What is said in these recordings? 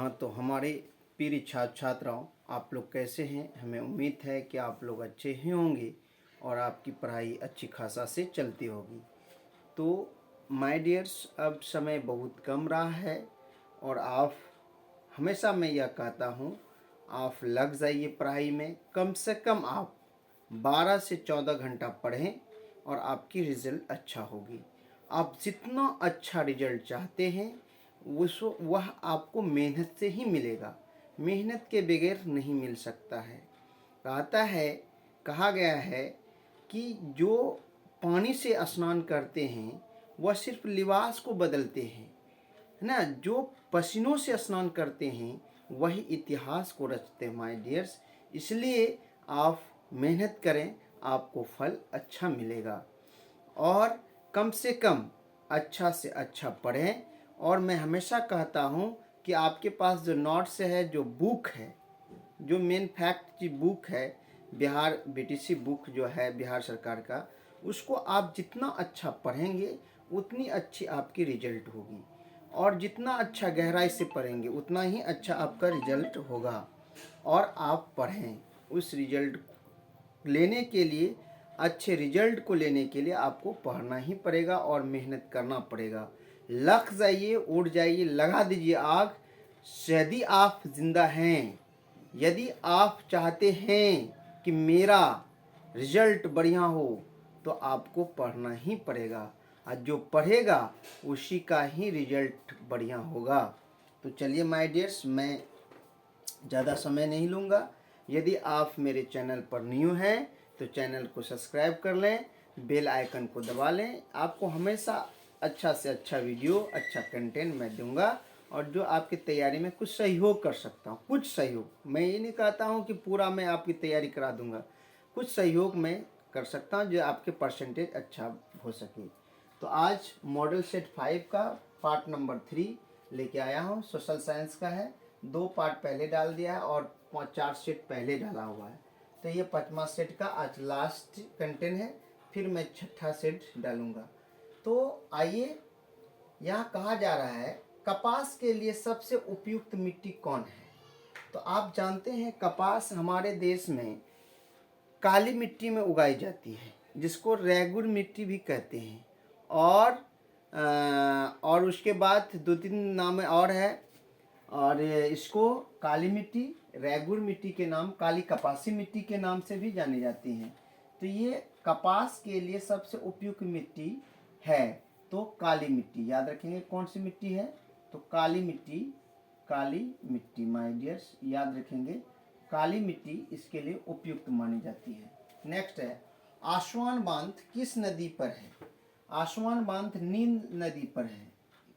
हाँ, तो हमारे प्रिय छात्र छात्राओं, आप लोग कैसे हैं? हमें उम्मीद है कि आप लोग अच्छे ही होंगे और आपकी पढ़ाई अच्छी खासा से चलती होगी। तो माय डियर्स, अब समय बहुत कम रहा है और आप हमेशा मैं यह कहता हूँ, आप लग जाइए पढ़ाई में। कम से कम आप 12 से 14 घंटा पढ़ें और आपकी रिज़ल्ट अच्छा होगी। आप जितना अच्छा रिजल्ट चाहते हैं वह आपको मेहनत से ही मिलेगा। मेहनत के बगैर नहीं मिल सकता है। कहा गया है कि जो पानी से स्नान करते हैं वह सिर्फ लिबास को बदलते हैं, है ना। जो पसीनों से स्नान करते हैं वही इतिहास को रचते हैं माय डियर्स। इसलिए आप मेहनत करें, आपको फल अच्छा मिलेगा। और कम से कम अच्छा से अच्छा पढ़ें। और मैं हमेशा कहता हूँ कि आपके पास जो नोट्स है, जो बुक है, जो मेन फैक्ट की बुक है, बिहार बीटीसी बुक जो है बिहार सरकार का, उसको आप जितना अच्छा पढ़ेंगे उतनी अच्छी आपकी रिजल्ट होगी। और जितना अच्छा गहराई से पढ़ेंगे उतना ही अच्छा आपका रिजल्ट होगा। और आप पढ़ें, उस रिजल्ट लेने के लिए, अच्छे रिजल्ट को लेने के लिए आपको पढ़ना ही पड़ेगा और मेहनत करना पड़ेगा। लग जाइए, उड़ जाइए, लगा दीजिए आग। यदि आप जिंदा हैं, यदि आप चाहते हैं कि मेरा रिजल्ट बढ़िया हो, तो आपको पढ़ना ही पड़ेगा। और जो पढ़ेगा उसी का ही रिजल्ट बढ़िया होगा। तो चलिए माय डियर्स, मैं ज़्यादा समय नहीं लूँगा। यदि आप मेरे चैनल पर न्यू हैं तो चैनल को सब्सक्राइब कर लें, बेल आइकन को दबा लें। आपको हमेशा अच्छा से अच्छा वीडियो, अच्छा कंटेंट मैं दूंगा और जो आपकी तैयारी में कुछ सहयोग कर सकता हूँ। कुछ सहयोग, मैं ये नहीं कहता हूँ कि पूरा मैं आपकी तैयारी करा दूंगा। कुछ सहयोग मैं कर सकता हूँ जो आपके परसेंटेज अच्छा हो सके। तो आज मॉडल सेट 5 का पार्ट नंबर 3 लेके आया हूँ। सोशल साइंस का है, 2 पार्ट पहले डाल दिया है और 4 सेट पहले डाला हुआ है। तो ये 5वां सेट का आज लास्ट कंटेंट है, फिर मैं 6ठा सेट डालूंगा। तो आइए, यहाँ कहा जा रहा है कपास के लिए सबसे उपयुक्त मिट्टी कौन है। तो आप जानते हैं कपास हमारे देश में काली मिट्टी में उगाई जाती है, जिसको रेगुर मिट्टी भी कहते हैं। और उसके बाद 2-3 नाम और है। और इसको काली मिट्टी, रेगुर मिट्टी के नाम, काली कपासी मिट्टी के नाम से भी जानी जाती हैं। तो ये कपास के लिए सबसे उपयुक्त मिट्टी है तो काली मिट्टी। याद रखेंगे कौन सी मिट्टी है, तो काली मिट्टी। काली मिट्टी माय डियर्स याद रखेंगे, काली मिट्टी इसके लिए उपयुक्त मानी जाती है। नेक्स्ट है, आसवान बांध किस नदी पर है। आसवान बांध नील नदी पर है।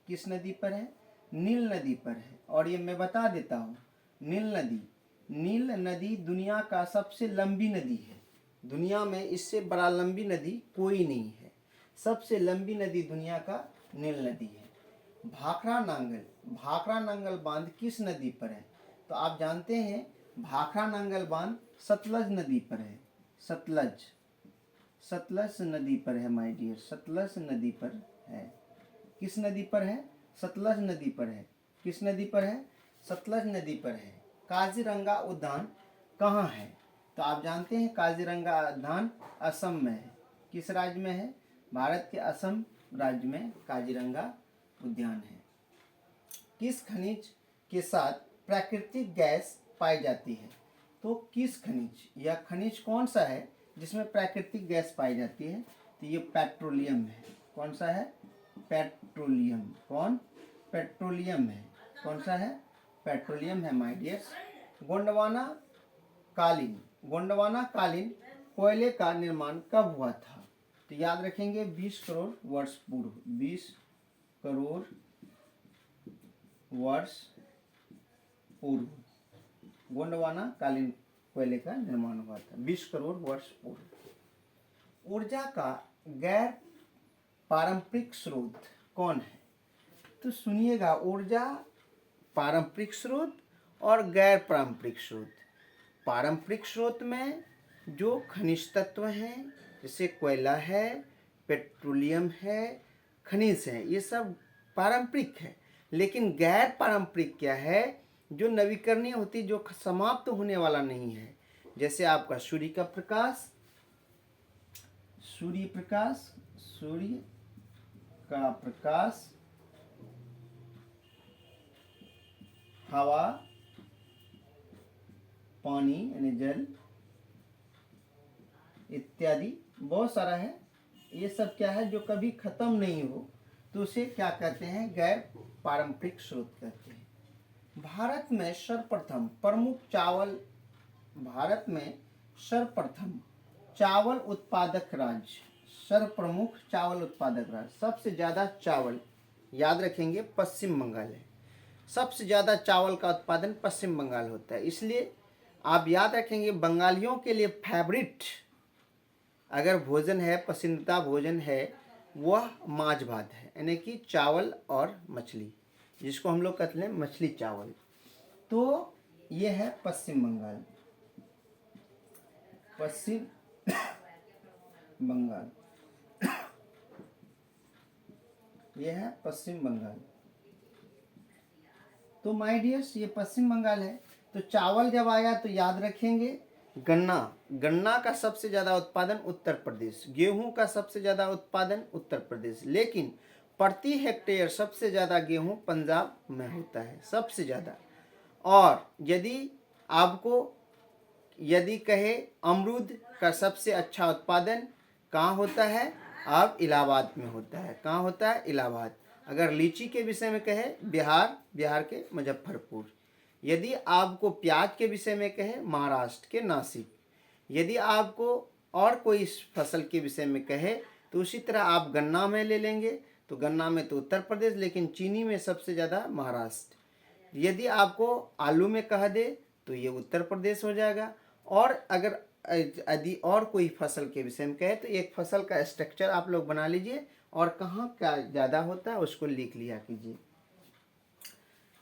किस नदी पर है? नील नदी पर है। और ये मैं बता देता हूँ, नील नदी दुनिया का सबसे लंबी नदी है। दुनिया में इससे बड़ा लंबी नदी कोई नहीं है। सबसे लंबी नदी दुनिया का नील नदी है। भाखड़ा नांगल बांध किस नदी पर है? तो आप जानते हैं भाखड़ा नांगल बांध सतलज नदी पर है। सतलज नदी पर है माय डियर, सतलज नदी पर है। किस नदी पर है? सतलज नदी पर है। किस नदी पर है? सतलज नदी पर है। काजीरंगा उद्यान कहाँ है? तो आप जानते हैं काजीरंगा उद्यान असम में है। किस राज्य में है? भारत के असम राज्य में काजीरंगा उद्यान है। किस खनिज के साथ प्राकृतिक गैस पाई जाती है? तो किस खनिज, यह खनिज कौन सा है जिसमें प्राकृतिक गैस पाई जाती है? तो ये पेट्रोलियम है। कौन सा है? पेट्रोलियम। कौन? पेट्रोलियम है। कौन सा है? पेट्रोलियम है माय डियर्स। गोंडवाना कालीन कोयले का निर्माण कब हुआ था? तो याद रखेंगे 20 करोड़ वर्ष पूर्व। 20 करोड़ वर्ष पूर्व गोंडवाना कालीन कोयले का निर्माण हुआ था, 20 करोड़ वर्ष पूर्व। ऊर्जा का गैर पारंपरिक स्रोत कौन है? तो सुनिएगा, ऊर्जा पारंपरिक स्रोत और गैर पारंपरिक स्रोत। पारंपरिक स्रोत में जो खनिज तत्व हैं, जैसे कोयला है, पेट्रोलियम है, खनिज है, ये सब पारंपरिक है। लेकिन गैर पारंपरिक क्या है? जो नवीकरणीय होती, जो समाप्त होने वाला नहीं है। जैसे आपका सूर्य का प्रकाश, सूर्य का प्रकाश, हवा, पानी यानी जल इत्यादि बहुत सारा है। ये सब क्या है, जो कभी खत्म नहीं हो, तो उसे क्या कहते हैं, गैर पारंपरिक स्रोत कहते हैं। भारत में सर्वप्रथम प्रमुख चावल, भारत में सर्वप्रथम चावल उत्पादक राज्य, सर्वप्रमुख चावल उत्पादक राज्य, सबसे ज़्यादा चावल, याद रखेंगे, पश्चिम बंगाल है। सबसे ज़्यादा चावल का उत्पादन पश्चिम बंगाल होता है। इसलिए आप याद रखेंगे, बंगालियों के लिए फेवरेट अगर भोजन है, पसंदीदा भोजन है, वह माछ भात है, यानी कि चावल और मछली, जिसको हम लोग कहते हैं मछली चावल। तो ये है पश्चिम बंगाल, पश्चिम बंगाल, ये है पश्चिम बंगाल। तो माय डियर्स, ये पश्चिम बंगाल है। तो चावल जब आया तो याद रखेंगे गन्ना, गन्ना का सबसे ज़्यादा उत्पादन उत्तर प्रदेश, गेहूं का सबसे ज़्यादा उत्पादन उत्तर प्रदेश, लेकिन प्रति हेक्टेयर सबसे ज़्यादा गेहूं पंजाब में होता है, सबसे ज़्यादा। और यदि कहे अमरूद का सबसे अच्छा उत्पादन कहाँ होता है, अब इलाहाबाद में होता है। कहाँ होता है, इलाहाबाद। अगर लीची के विषय में कहे, बिहार के मुजफ्फरपुर। यदि आपको प्याज के विषय में कहे, महाराष्ट्र के नासिक। यदि आपको और कोई फसल के विषय में कहे, तो उसी तरह आप गन्ना में ले लेंगे, तो गन्ना में तो उत्तर प्रदेश, लेकिन चीनी में सबसे ज़्यादा महाराष्ट्र। यदि आपको आलू में कह दे तो ये उत्तर प्रदेश हो जाएगा। और अगर यदि और कोई फसल के विषय में कहे, तो एक फसल का स्ट्रक्चर आप लोग बना लीजिए और कहाँ क्या ज़्यादा होता है उसको लिख लिया कीजिए।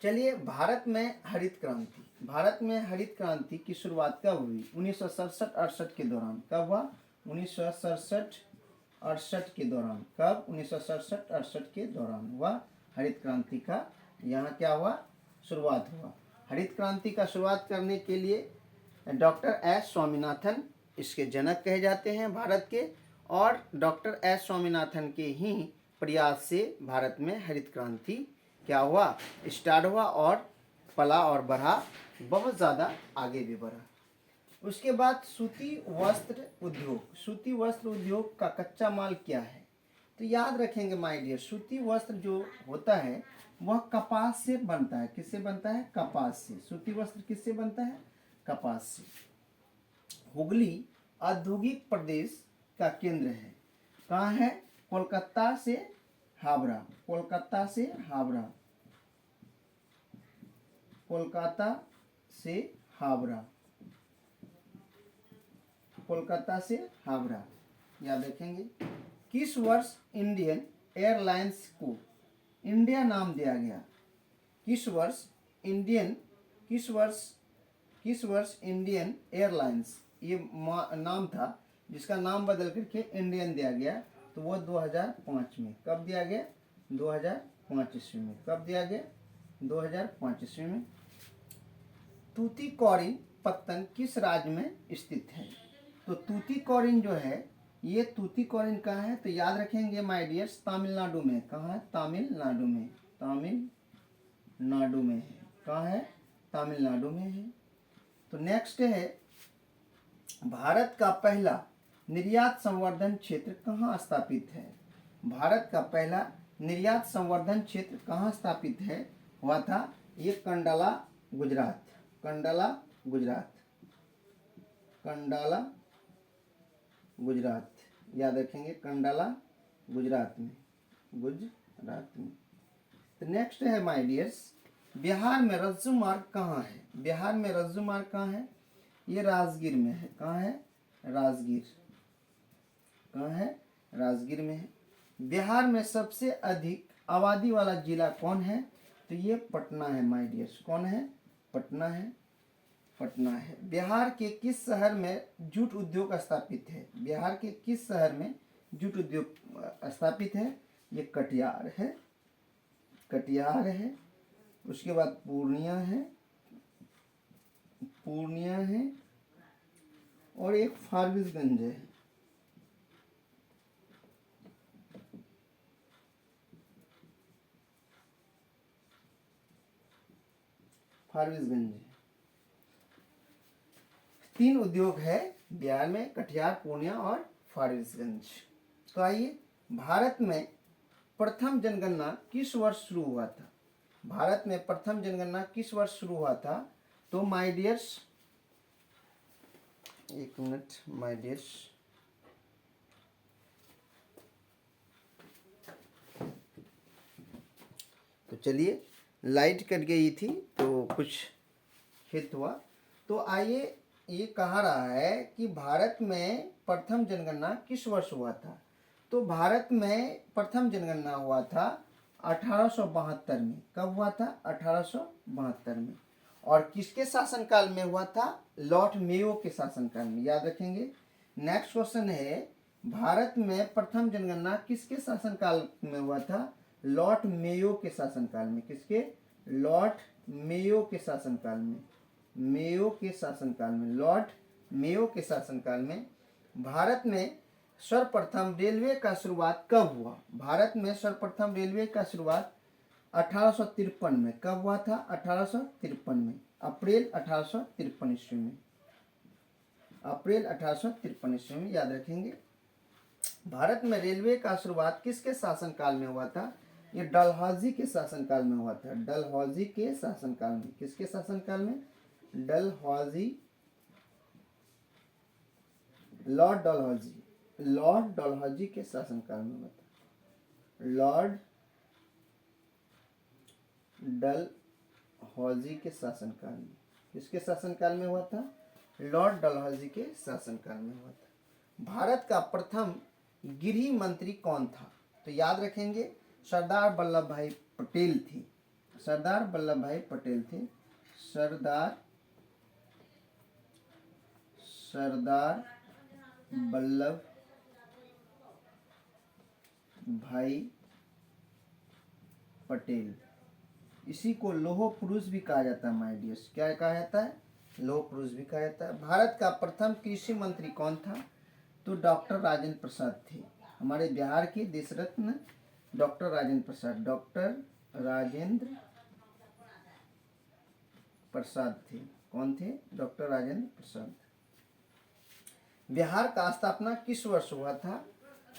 चलिए, भारत में हरित क्रांति, भारत में हरित क्रांति की शुरुआत कब हुई, 1967-68 के दौरान। कब हुआ, 1967-68 के दौरान। कब, 1967-68 के दौरान हुआ हरित क्रांति का, यहाँ क्या हुआ, शुरुआत हुआ। हरित क्रांति का शुरुआत करने के लिए डॉक्टर एस स्वामीनाथन इसके जनक कहे जाते हैं भारत के, और डॉक्टर एस स्वामीनाथन के ही प्रयास से भारत में हरित क्रांति क्या हुआ, स्टार्ट हुआ, और पला और बढ़ा, बहुत ज़्यादा आगे भी बढ़ा। उसके बाद सूती वस्त्र उद्योग, सूती वस्त्र उद्योग का कच्चा माल क्या है, तो याद रखेंगे माय डियर, सूती वस्त्र जो होता है वह कपास से बनता है। किससे बनता है, कपास से। सूती वस्त्र किससे बनता है, कपास से। हुगली औद्योगिक प्रदेश का केंद्र है। कहाँ है, कोलकाता से हावड़ा, कोलकाता से हावड़ा, कोलकाता से हावड़ा, कोलकाता से हावड़ा, याद रखेंगे। किस वर्ष इंडियन एयरलाइंस को इंडिया नाम दिया गया, किस वर्ष इंडियन एयरलाइंस ये नाम था, जिसका नाम बदल करके इंडियन दिया गया, तो वो 2005 में। कब दिया गया, 2005 ईस्वी में। कब दिया गया, 2005 ईस्वी में। तूतीकोरिन पत्तन किस राज्य में स्थित है, तो तूतीकोरिन जो है, ये तूतीकोरिन कहाँ है, तो याद रखेंगे माय डियर्स, तमिलनाडु में। कहाँ है, तमिलनाडु में, तमिलनाडु में है। कहाँ है, तमिलनाडु में है। तो नेक्स्ट है, भारत का पहला निर्यात संवर्धन क्षेत्र कहाँ स्थापित है, भारत का पहला निर्यात संवर्धन क्षेत्र कहाँ स्थापित है, हुआ था ये कंडाला गुजरात, कंडाला गुजरात, कंडाला गुजरात, याद रखेंगे, कंडाला गुजरात में, गुजरात में। तो नेक्स्ट है माय डियर्स, बिहार में रज्जु मार्ग कहाँ है, बिहार में रज्जु मार्ग कहाँ है, ये राजगीर में है। कहाँ है, राजगीर, कहाँ है, राजगीर में है। बिहार में सबसे अधिक आबादी वाला जिला कौन है, तो ये पटना है माय डियर्स। कौन है, पटना है, पटना है। बिहार के किस शहर में जूट उद्योग स्थापित है, बिहार के किस शहर में जूट उद्योग स्थापित है, ये कटिहार है, कटिहार है। उसके बाद पूर्णिया है, पूर्णिया है और एक फारबिसगंज है। फारबिसगंज 3 उद्योग है बिहार में, कटिहार, पूर्णिया और फारबिसगंज। तो आइए, भारत में प्रथम जनगणना किस वर्ष शुरू हुआ था? भारत में प्रथम जनगणना किस वर्ष शुरू हुआ था? तो माय डियर्स, एक मिनट माय डियर्स, तो चलिए, लाइट कट गई थी तो कुछ हित हुआ। तो आइए, ये कहा रहा है कि भारत में प्रथम जनगणना किस वर्ष हुआ था? तो भारत में प्रथम जनगणना हुआ था 1872 में। कब हुआ था? 1872 में। और किसके शासनकाल में हुआ था? लॉर्ड मेयो के शासनकाल में, याद रखेंगे। नेक्स्ट क्वेश्चन है, भारत में प्रथम जनगणना किसके शासनकाल में हुआ था? लॉर्ड मेयो के शासनकाल में। किसके? लॉर्ड मेयो के शासनकाल में। मेयो के शासनकाल में, लॉर्ड मेयो के शासनकाल में। भारत में सर्वप्रथम रेलवे का शुरुआत कब हुआ? भारत में सर्वप्रथम रेलवे का शुरुआत 1853 में। कब हुआ था? 1853 में, अप्रैल 1853 ईस्वी में। अप्रैल 1853 ईस्वी में, याद रखेंगे। भारत में रेलवे का शुरुआत किसके शासनकाल में हुआ था? ये डलहौजी के शासनकाल में हुआ था। डलहौजी के शासनकाल में। किसके शासनकाल में? डलहौजी, लॉर्ड डलहौजी, लॉर्ड डलहौजी के शासनकाल में हुआ था। लॉर्ड डलहौजी के शासनकाल में। किसके शासनकाल में हुआ था? लॉर्ड डलहौजी के शासनकाल में हुआ था। भारत का प्रथम गृह मंत्री कौन था? तो याद रखेंगे, सरदार वल्लभ भाई पटेल थे। सरदार वल्लभ भाई पटेल थे। सरदार वल्लभ भाई पटेल। इसी को लौह पुरुष भी कहा जाता है माय डियर्स। क्या कहा जाता है? लौह पुरुष भी कहा जाता है। भारत का प्रथम कृषि मंत्री कौन था? तो डॉक्टर राजेंद्र प्रसाद थे। हमारे बिहार के देश रत्न डॉक्टर राजेंद्र प्रसाद, डॉक्टर राजेंद्र प्रसाद थे। कौन थे? डॉक्टर राजेंद्र प्रसाद। बिहार का स्थापना किस वर्ष हुआ था?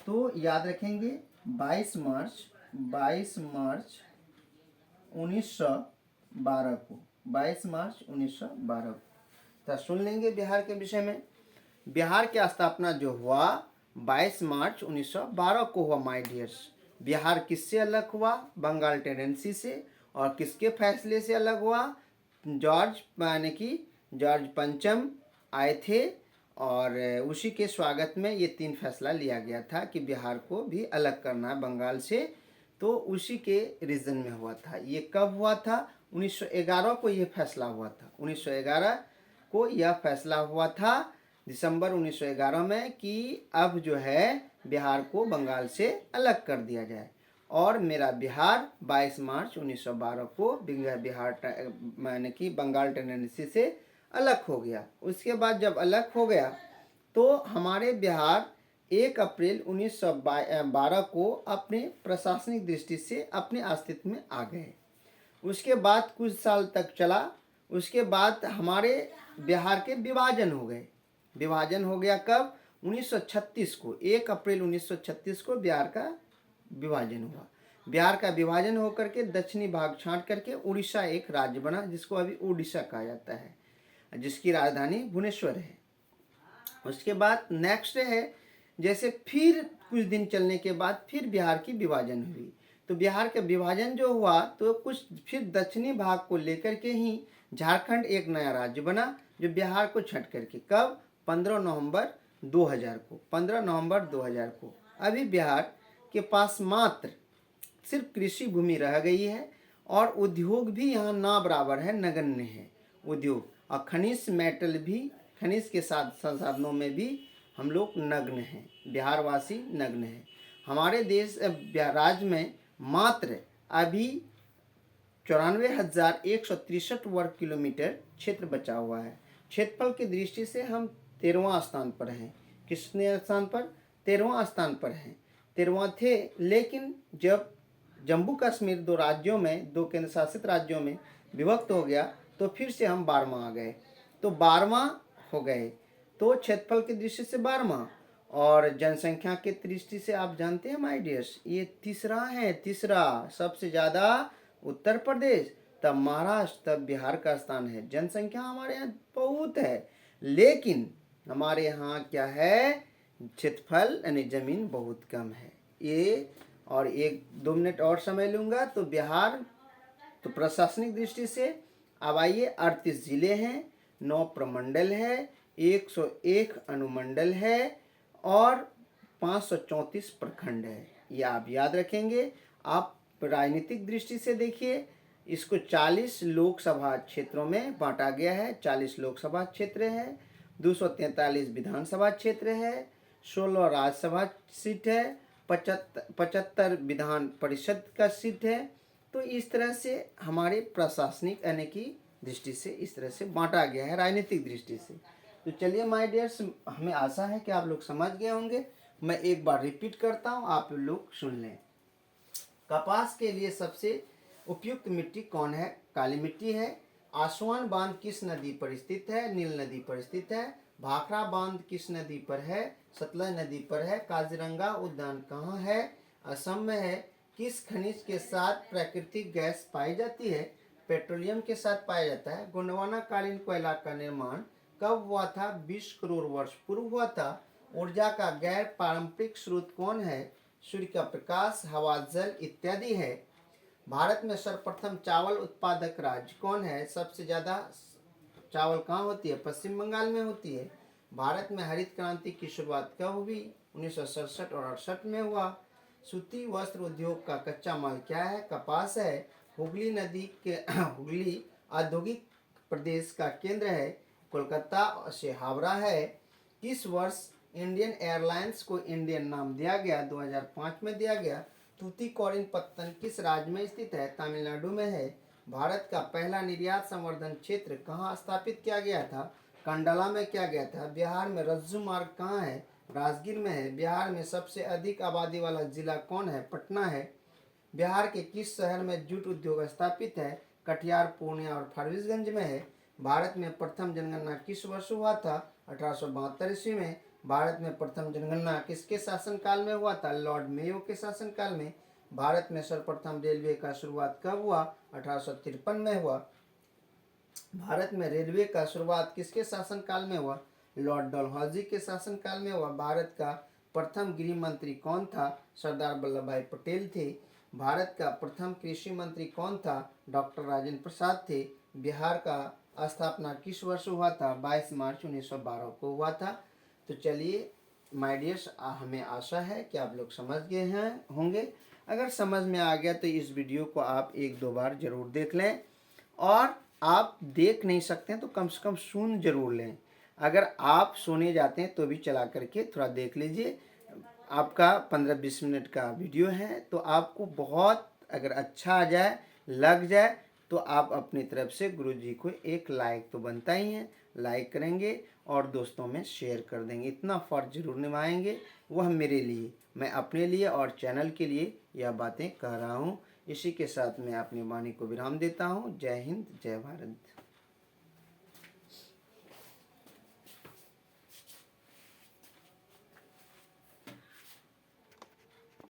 तो याद रखेंगे, 22 मार्च 1912 को। 22 मार्च 1912 को। तो सुन लेंगे बिहार के विषय में। बिहार की स्थापना जो हुआ 22 मार्च 1912 को हुआ माय डियर्स। बिहार किससे अलग हुआ? बंगाल टेनेंसी से। और किसके फैसले से अलग हुआ? जॉर्ज यानी कि जॉर्ज पंचम आए थे और उसी के स्वागत में ये 3 फैसला लिया गया था कि बिहार को भी अलग करना है बंगाल से। तो उसी के रीजन में हुआ था। ये कब हुआ था? 1911 को ये फैसला हुआ था। 1911 को यह फैसला हुआ था, दिसंबर 1911 में, कि अब जो है बिहार को बंगाल से अलग कर दिया जाए। और मेरा बिहार 22 मार्च 1912 को बिहार माने कि बंगाल टेनेंसी से अलग हो गया। उसके बाद जब अलग हो गया तो हमारे बिहार 1 अप्रैल 1912 को अपने प्रशासनिक दृष्टि से अपने अस्तित्व में आ गए। उसके बाद कुछ साल तक चला। उसके बाद हमारे बिहार के विभाजन हो गए। विभाजन हो गया कब? 1936 को। 1 अप्रैल 1936 को बिहार का विभाजन हुआ। बिहार का विभाजन होकर के दक्षिणी भाग छांट करके उड़ीसा एक राज्य बना, जिसको अभी उड़ीसा कहा जाता है, जिसकी राजधानी भुवनेश्वर है। उसके बाद नेक्स्ट है, जैसे फिर कुछ दिन चलने के बाद फिर बिहार की विभाजन हुई। तो बिहार का विभाजन जो हुआ तो कुछ फिर दक्षिणी भाग को लेकर के ही झारखंड एक नया राज्य बना, जो बिहार को छट करके। कब? 15 नवंबर 2000 को। 15 नवंबर 2000 को। अभी बिहार के पास मात्र सिर्फ कृषि भूमि रह गई है और उद्योग भी यहाँ ना बराबर है, नगण्य है उद्योग। और खनिज मेटल भी, खनिज के साथ संसाधनों में भी हम लोग नग्न हैं, बिहारवासी नग्न हैं। हमारे देश राज्य में मात्र अभी 94,163 वर्ग किलोमीटर क्षेत्र बचा हुआ है। क्षेत्रफल की दृष्टि से हम 13वां स्थान पर हैं। किसने स्थान पर? 13वां स्थान पर हैं। 13वां थे, लेकिन जब जम्मू कश्मीर दो राज्यों में, दो केंद्र शासित राज्यों में विभक्त हो गया तो फिर से हम 12वां आ गए, तो 12वां हो गए। तो क्षेत्रफल की दृष्टि से 12वां, और जनसंख्या की दृष्टि से आप जानते हैं माय डियर्स, ये तीसरा है। तीसरा सबसे ज़्यादा उत्तर प्रदेश, तब महाराष्ट्र, तब बिहार का स्थान है। जनसंख्या हमारे यहाँ बहुत है, लेकिन हमारे यहाँ क्या है, क्षेत्रफल यानी जमीन बहुत कम है। ये और 1-2 मिनट और समय लूँगा। तो बिहार, तो प्रशासनिक दृष्टि से अब आइए, 38 जिले हैं, 9 प्रमंडल है, 101 अनुमंडल है और 534 प्रखंड है। ये आप याद रखेंगे। आप राजनीतिक दृष्टि से देखिए, इसको 40 लोकसभा क्षेत्रों में बांटा गया है। 40 लोकसभा क्षेत्र है, 243 विधानसभा क्षेत्र है, 16 राज्यसभा सीट है, 75 विधान परिषद का सीट है। तो इस तरह से हमारे प्रशासनिक यानी कि दृष्टि से इस तरह से बांटा गया है राजनीतिक दृष्टि से। तो चलिए माय डियर्स, हमें आशा है कि आप लोग समझ गए होंगे। मैं एक बार रिपीट करता हूँ, आप लोग सुन लें। कपास के लिए सबसे उपयुक्त मिट्टी कौन है? काली मिट्टी है। आसवान बांध किस नदी पर स्थित है? नील नदी पर स्थित है। भाखड़ा बांध किस नदी पर है? सतलज नदी पर है। काजीरंगा उद्यान कहाँ है? असम में है। किस खनिज के साथ प्राकृतिक गैस पाई जाती है? पेट्रोलियम के साथ पाया जाता है। गोंडवाना कालीन कोयला का निर्माण कब हुआ था? 20 करोड़ वर्ष पूर्व हुआ था। ऊर्जा का गैर पारंपरिक स्रोत कौन है? सूर्य का प्रकाश, हवा, जल इत्यादि है। भारत में सर्वप्रथम चावल उत्पादक राज्य कौन है? सबसे ज्यादा चावल कहाँ होती है? पश्चिम बंगाल में होती है। भारत में हरित क्रांति की शुरुआत कब हुई? 1967 और 68 में हुआ। सूती वस्त्र उद्योग का कच्चा माल क्या है? कपास है। हुगली नदी के हुगली औद्योगिक प्रदेश का केंद्र है। कोलकाता से हावड़ा है। किस वर्ष इंडियन एयरलाइंस को इंडियन नाम दिया गया? 2005 में दिया गया। तूतीकोरिन पत्तन किस राज्य में स्थित है? तमिलनाडु में है। भारत का पहला निर्यात संवर्धन क्षेत्र कहाँ स्थापित किया गया था? कंडला में किया गया था। बिहार में रज्जू मार्ग कहाँ है? राजगीर में है। बिहार में सबसे अधिक आबादी वाला जिला कौन है? पटना है। बिहार के किस शहर में जूट उद्योग स्थापित है? कटिहार, पूर्णिया और फारबिसगंज में है। भारत में प्रथम जनगणना किस वर्ष हुआ था? 1872 ईस्वी में। भारत में प्रथम जनगणना किसके शासनकाल में हुआ था? लॉर्ड मेयो के शासनकाल में। भारत में सर्वप्रथम रेलवे का शुरुआत कब हुआ? 1853 में हुआ। भारत में रेलवे का शुरुआत किसके शासनकाल में हुआ? लॉर्ड डलहौजी के शासनकाल में हुआ। भारत का प्रथम गृह मंत्री कौन था? सरदार वल्लभ भाई पटेल थे। भारत का प्रथम कृषि मंत्री कौन था? डॉक्टर राजेंद्र प्रसाद थे। बिहार का स्थापना किस वर्ष हुआ था? 22 मार्च 1912 को हुआ था। तो चलिए माय डियर्स, हमें आशा है कि आप लोग समझ गए हैं होंगे। अगर समझ में आ गया तो इस वीडियो को आप 1-2 बार जरूर देख लें, और आप देख नहीं सकते हैं तो कम से कम सुन जरूर लें। अगर आप सोने जाते हैं तो भी चला करके थोड़ा देख लीजिए। आपका 15-20 मिनट का वीडियो है, तो आपको बहुत अगर अच्छा आ जाए, लग जाए, तो आप अपनी तरफ से गुरुजी को एक लाइक तो बनता ही है, लाइक करेंगे और दोस्तों में शेयर कर देंगे। इतना फ़र्ज जरूर निभाएंगे, वह मेरे लिए, मैं अपने लिए और चैनल के लिए यह बातें कह रहा हूँ। इसी के साथ मैं अपनी वाणी को विराम देता हूँ। जय हिंद, जय भारत।